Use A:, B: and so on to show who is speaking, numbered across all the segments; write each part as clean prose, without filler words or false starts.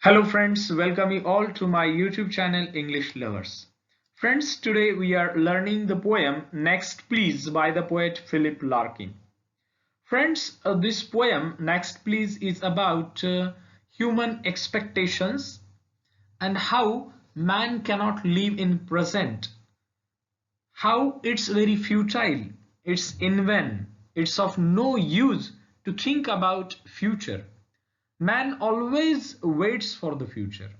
A: Hello friends, welcome you all to my YouTube channel English Lovers. Friends, today we are learning the poem Next Please by the poet Philip Larkin. Friends, this poem Next Please is about human expectations and how man cannot live in present, how it's very futile, it's in vain, it's of no use to think about future. Man always waits for the future.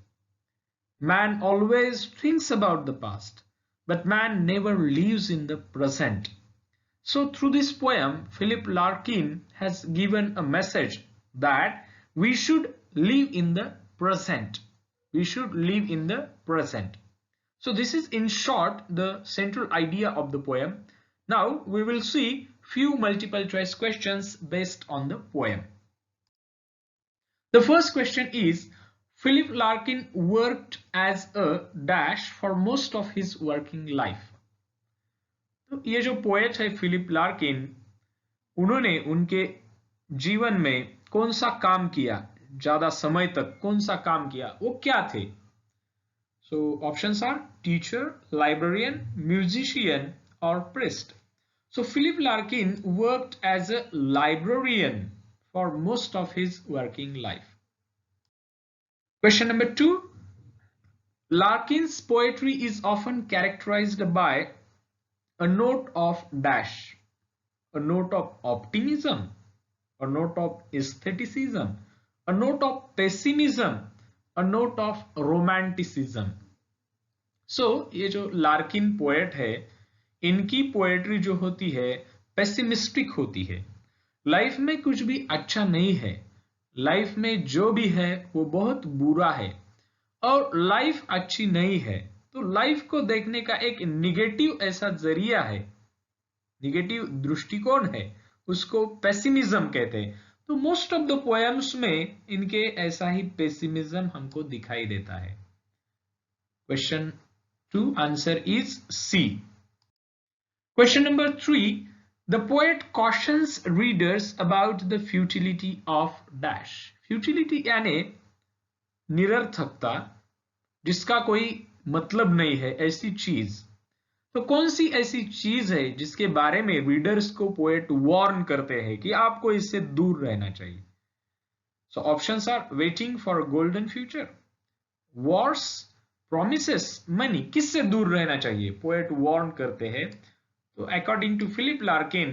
A: Man always thinks about the past, but man never lives in the present. So through this poem, Philip Larkin has given a message that we should live in the present. We should live in the present. So this is in short the central idea of the poem. Now we will see few multiple choice questions based on the poem. The first question is, Philip Larkin worked as a dash for most of his working life. तो ये जो poet है Philip Larkin, उन्होंने उनके जीवन में कौन सा काम किया, ज्यादा समय तक कौन सा काम किया, वो क्या थे? So options are teacher, librarian, musician or priest. So Philip Larkin worked as a librarian for most of his working life. Question number 2. Larkin's poetry is often characterized by a note of dash, a note of optimism, a note of aestheticism, a note of pessimism, a note of romanticism. So ये जो Larkin poet है, इनकी poetry जो होती है pessimistic होती है. Life में कुछ भी अच्छा नहीं है, लाइफ में जो भी है वो बहुत बुरा है और लाइफ अच्छी नहीं है. तो लाइफ को देखने का एक निगेटिव ऐसा जरिया है, निगेटिव दृष्टिकोण है, उसको पेसिमिज्म कहते हैं. तो मोस्ट ऑफ द पोएम्स में इनके ऐसा ही पेसिमिज्म हमको दिखाई देता है. Question 2 answer is C. Question number 3. The poet cautions readers about the futility of dash. Futility यानी निरर्थकता, जिसका कोई मतलब नहीं है, ऐसी चीज. तो कौन सी ऐसी चीज है जिसके बारे में रीडर्स को पोएट वार्न करते हैं कि आपको इससे दूर रहना चाहिए? So options are waiting for golden future, wars, promises, money. किससे दूर रहना चाहिए पोएट वार्न करते हैं? So according to Philip Larkin,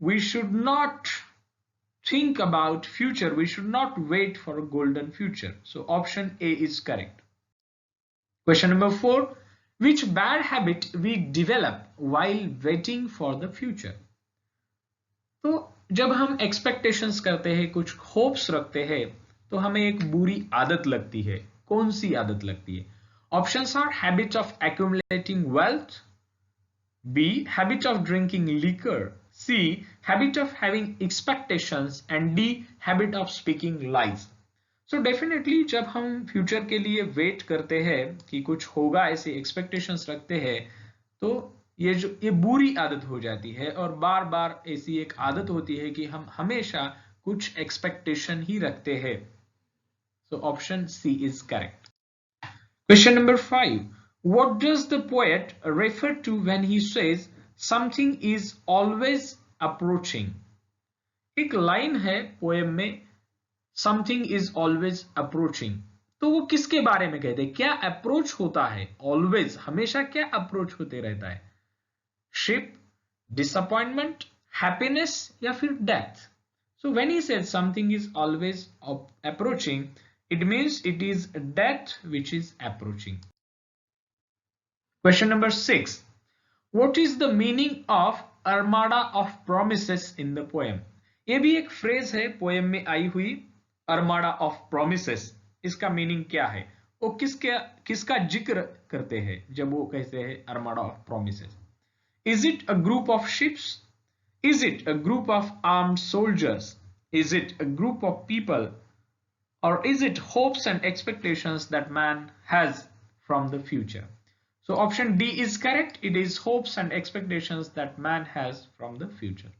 A: we should not think about future, we should not wait for a golden future. So option A is correct. Question number 4. Which bad habit we develop while waiting for the future? तो जब हम expectations करते हैं, कुछ hopes रखते हैं, तो हमें एक बुरी आदत लगती है. कौन सी आदत लगती है? Options are habit of accumulating wealth, B. Habit of drinking liquor, C. Habit of having expectations and D. Habit of speaking lies. So definitely जब हम फ्यूचर के लिए वेट करते हैं कि कुछ होगा, ऐसे एक्सपेक्टेशंस रखते हैं, तो ये बुरी आदत हो जाती है और बार बार ऐसी एक आदत होती है कि हम हमेशा कुछ एक्सपेक्टेशन ही रखते हैं. So option C is correct. Question number 5. What does the poet refer to when he says something is always approaching? एक लाइन है पोएम में, something is always approaching. तो वो किसके बारे में कहते हैं? क्या अप्रोच होता है? ऑलवेज, हमेशा क्या अप्रोच होते रहता है? शिप, डिसअपॉइंटमेंट, हैप्पीनेस या फिर death? So when he says something is always approaching, it means it is death which is approaching. Question number 6. What is the meaning of armada of promises in the poem? ये भी एक phrase है poem में आई हुई, armada of promises. इसका meaning क्या है? वो किसका जिक्र करते हैं जब वो कहते हैं armada of promises? Is it a group of ships? Is it a group of armed soldiers? Is it a group of people? Or is it hopes and expectations that man has from the future? So option D is correct. It is hopes and expectations that man has from the future.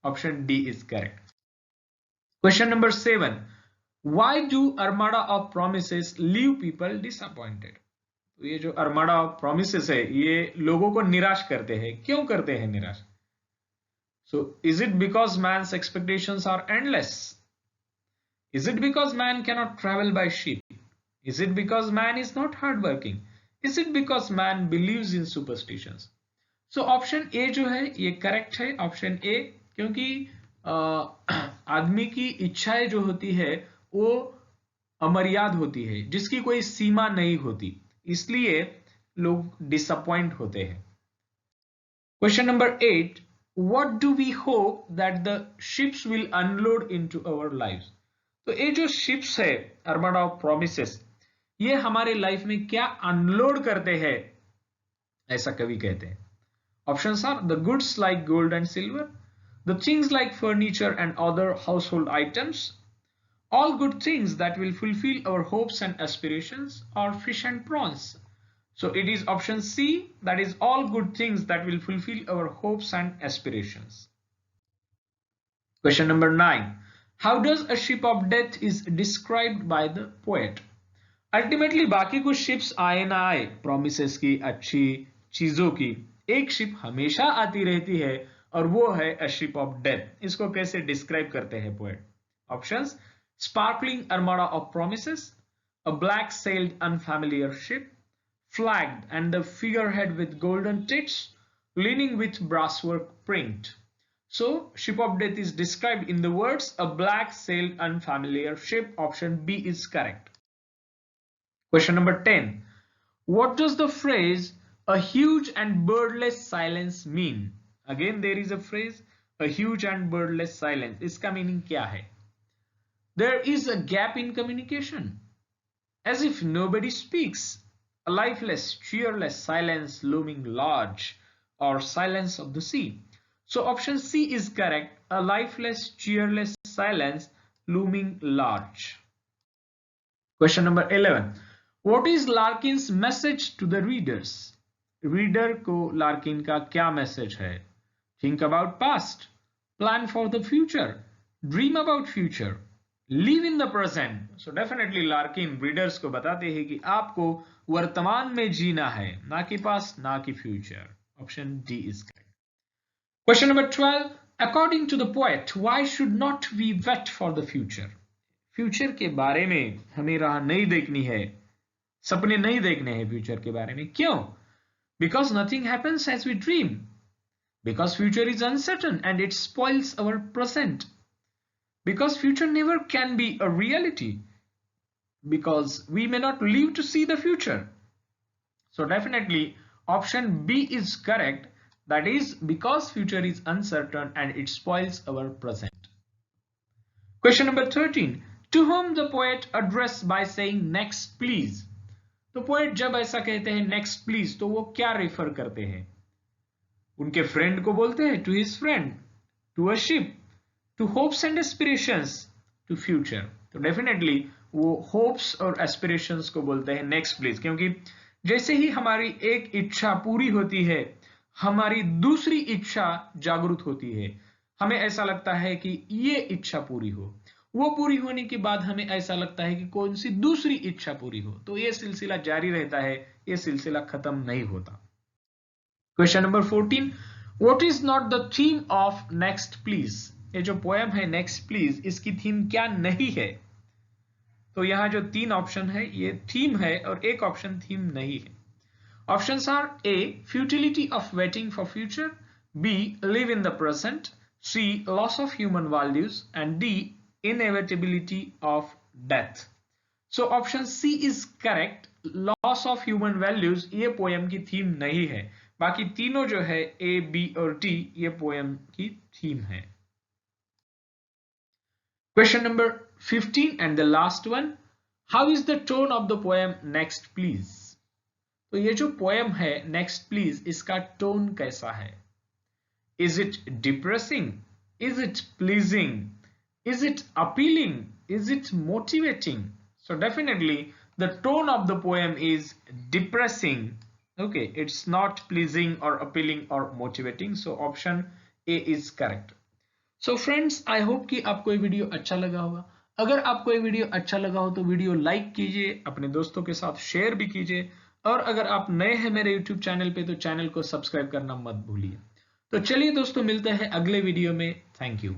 A: Option D is correct. Question number 7. Why do armada of promises leave people disappointed? तो ये जो armada of promises है ये लोगों को निराश करते हैं. क्यों करते हैं निराश? So is it because man's expectations are endless? Is it because man cannot travel by ship? Is it because man is not hardworking? Is it because man believes in superstitions? So option A जो है ये correct है, option A, क्योंकि आदमी की इच्छाएं जो होती है वो अमर्याद होती है, जिसकी कोई सीमा नहीं होती, इसलिए लोग डिसअपॉइंट होते हैं. Question number 8, what do we hope that the ships will unload into our lives? तो ये जो शिप्स है armada of promises, ये हमारे लाइफ में क्या अनलोड करते हैं, ऐसा कवि कहते हैं. Options are the goods like gold and silver, the things like furniture and other household items, all good things that will fulfill our hopes and aspirations, or fish and prawns. So it is option C, that is all good things that will fulfill our hopes and aspirations. Question number 9. How does a ship of death is described by the poet? Ultimately बाकी कुछ ships आए ना आए, promises की, अच्छी चीजों की, एक शिप हमेशा आती रहती है और वो है a ship of death. इसको कैसे डिस्क्राइब करते हैं poet? Options: sparkling armada of promises, a black sailed unfamiliar ship, flagged and the figurehead with golden tits, leaning with brasswork prinked. So ship of death is described in the words a black sailed unfamiliar ship. Option B is correct. Question number 10. What does the phrase a huge and birdless silence mean? Again there is a phrase a huge and birdless silence. इसका meaning क्या है? There is a gap in communication, as if nobody speaks, a lifeless, cheerless silence looming large, or silence of the sea. So option C is correct, a lifeless, cheerless silence looming large. Question number 11. What is Larkin's message to the readers? Reader को Larkin का क्या message है? Think about past, plan for the future, dream about future, live in the present. So definitely Larkin readers को बताते हैं कि आपको वर्तमान में जीना है, ना कि पास्ट ना कि future. Option D is correct. Question number 12. According to the poet, why should not we wait for the future? Future के बारे में हमें राह नहीं देखनी है, सपने नहीं देखने हैं फ्यूचर के बारे में. क्यों? Because nothing happens as we dream. Because future is uncertain and it spoils our present. Because future never can be a reality. Because we may not live to see the future. So definitely option B is correct. That is because future is uncertain and it spoils our present. Question number 13. To whom the poet addressed by saying next please? तो poet जब ऐसा कहते हैं next please, तो वो क्या refer करते हैं? उनके फ्रेंड को बोलते हैं, to his friend, to a ship, to hopes and aspirations, to future. तो डेफिनेटली वो होप्स और एस्पिरेशंस को बोलते हैं नेक्स्ट प्लीज, क्योंकि जैसे ही हमारी एक इच्छा पूरी होती है, हमारी दूसरी इच्छा जागृत होती है. हमें ऐसा लगता है कि ये इच्छा पूरी हो, वो पूरी होने के बाद हमें ऐसा लगता है कि कौन सी दूसरी इच्छा पूरी हो. तो ये सिलसिला जारी रहता है, ये सिलसिला खत्म नहीं होता. Question number 14. What is not the theme of next please? ये जो पोएम है नेक्स्ट प्लीज, इसकी थीम क्या नहीं है? तो यहाँ जो 3 ऑप्शन है ये थीम है और एक ऑप्शन थीम नहीं है. Options are: A futility of waiting for future, B live in the present, C loss of human values, and D Inevitability of death. So option C is correct. Loss of human values ये poem की theme नहीं है. बाकी तीनों जो है A, B और D ये पोएम की थीम है. Question number 15 and the last one. How is the tone of the poem Next Please? तो ये जो पोएम है Next Please, इसका टोन कैसा है? Is it depressing? Is it pleasing? Is it appealing? Is it motivating? So definitely the tone of the poem is depressing. Okay, it's not pleasing or appealing or motivating. So option A is correct. So friends, I hope कि आपको ये video अच्छा लगा होगा. अगर आपको ये video अच्छा लगा हो तो वीडियो लाइक कीजिए, अपने दोस्तों के साथ शेयर भी कीजिए, और अगर आप नए हैं मेरे यूट्यूब चैनल पे तो चैनल को सब्सक्राइब करना मत भूलिए। तो चलिए दोस्तों, मिलते हैं अगले वीडियो में। Thank you.